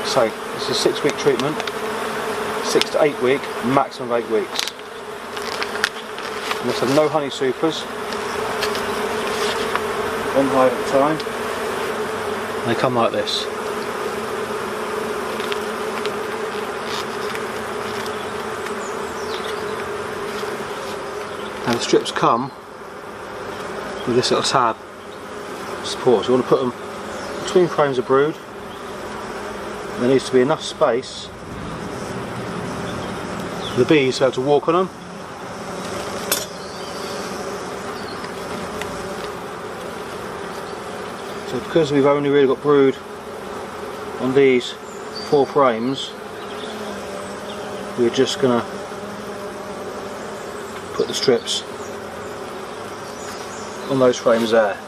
So this is a 6-week treatment, 6 to 8 week, maximum of 8 weeks. And let's have no honey supers. One hive at a time. And they come like this. Now the strips come with this little tab support, so you want to put them between frames of brood. There needs to be enough space for the bees to be able to walk on them. So because we've only really got brood on these 4 frames, we're just going to put the strips on those frames there.